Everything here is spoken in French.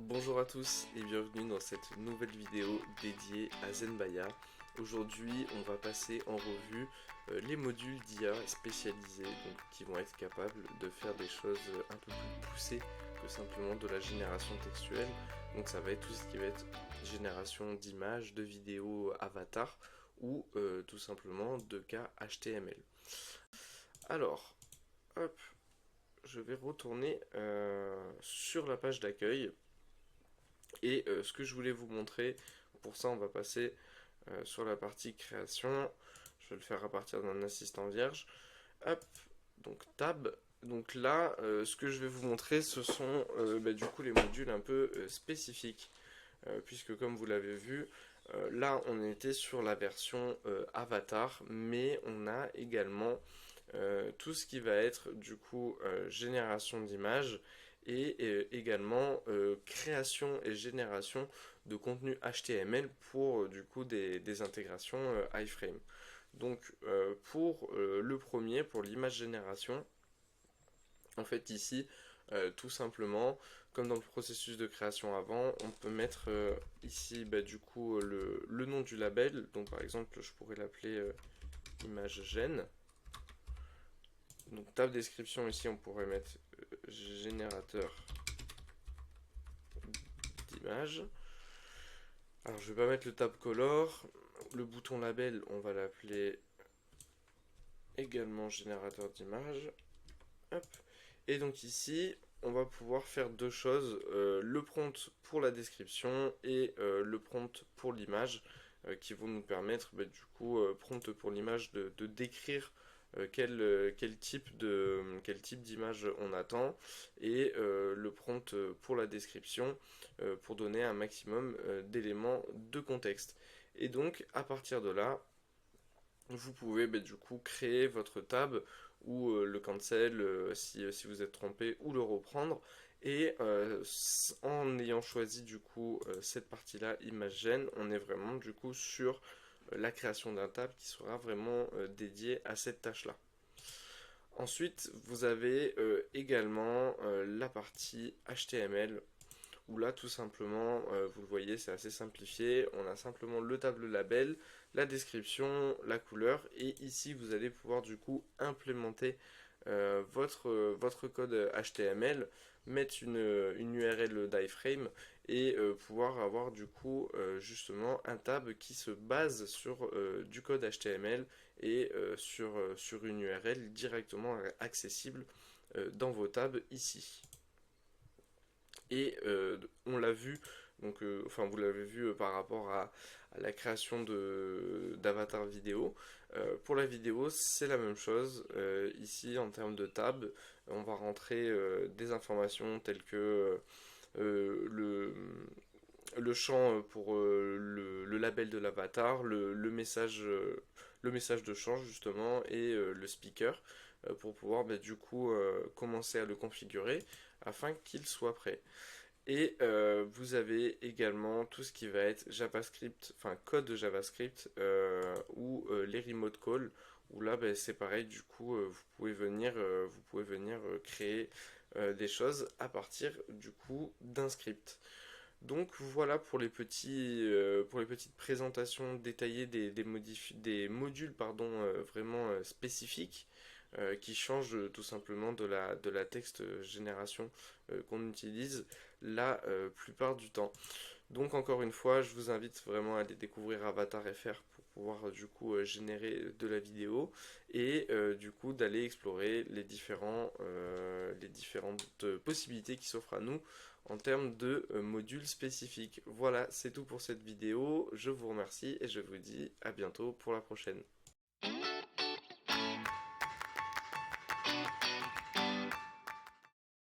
Bonjour à tous et bienvenue dans cette nouvelle vidéo dédiée à Zenbaya. Aujourd'hui, on va passer en revue les modules d'IA spécialisés qui vont être capables de faire des choses un peu plus poussées que simplement de la génération textuelle. Donc ça va être tout ce qui va être génération d'images, de vidéos avatars ou tout simplement de cas HTML. Alors, hop, je vais retourner sur la page d'accueil. Et ce que je voulais vous montrer, pour ça on va passer sur la partie création. Je vais le faire à partir d'un assistant vierge. Hop, donc tab. Donc là, ce que je vais vous montrer, ce sont du coup les modules un peu spécifiques. Puisque comme vous l'avez vu, là on était sur la version avatar, mais on a également tout ce qui va être du coup génération d'images et également création et génération de contenu HTML pour du coup des intégrations iframe. Donc pour le premier, pour l'image génération, en fait ici tout simplement comme dans le processus de création avant, on peut mettre ici du coup le nom du label. Donc par exemple je pourrais l'appeler image gen. Donc tab description ici on pourrait mettre générateur d'image. Alors je vais pas mettre le tab color. Le bouton label on va l'appeler également générateur d'image. Hop. Et donc ici on va pouvoir faire deux choses, le prompt pour la description et le prompt pour l'image qui vont nous permettre du coup prompt pour l'image de décrire quel type d'image on attend et le prompt pour la description pour donner un maximum d'éléments de contexte. Et donc à partir de là, vous pouvez du coup créer votre tab ou le cancel si vous êtes trompé ou le reprendre. Et en ayant choisi du coup cette partie là ImageGen, on est vraiment du coup sur la création d'un tab qui sera vraiment dédié à cette tâche là. Ensuite vous avez également la partie HTML où là tout simplement, vous le voyez, c'est assez simplifié. On a simplement le table label, la description, la couleur, et ici vous allez pouvoir du coup implémenter votre code HTML, mettre une URL d'iframe et pouvoir avoir du coup justement un tab qui se base sur du code HTML et sur une URL directement accessible dans vos tabs ici. Et on l'a vu, donc, enfin vous l'avez vu par rapport à la création d'avatar vidéo. Pour la vidéo, c'est la même chose. Ici, en termes de tab, on va rentrer des informations telles que le champ pour le label de l'avatar, le message de champ justement et le speaker pour pouvoir du coup commencer à le configurer afin qu'il soit prêt. Et vous avez également tout ce qui va être JavaScript, enfin code de JavaScript ou les remote calls, où là c'est pareil, du coup vous pouvez venir créer des choses à partir du coup d'un script. Donc voilà pour pour les petites présentations détaillées des modules vraiment spécifiques qui changent tout simplement de la texte génération qu'on utilise la plupart du temps. Donc encore une fois, je vous invite vraiment à aller découvrir Avatar FR pour pouvoir du coup générer de la vidéo et du coup d'aller explorer les différentes possibilités qui s'offrent à nous en termes de modules spécifiques. Voilà, c'est tout pour cette vidéo. Je vous remercie et je vous dis à bientôt pour la prochaine.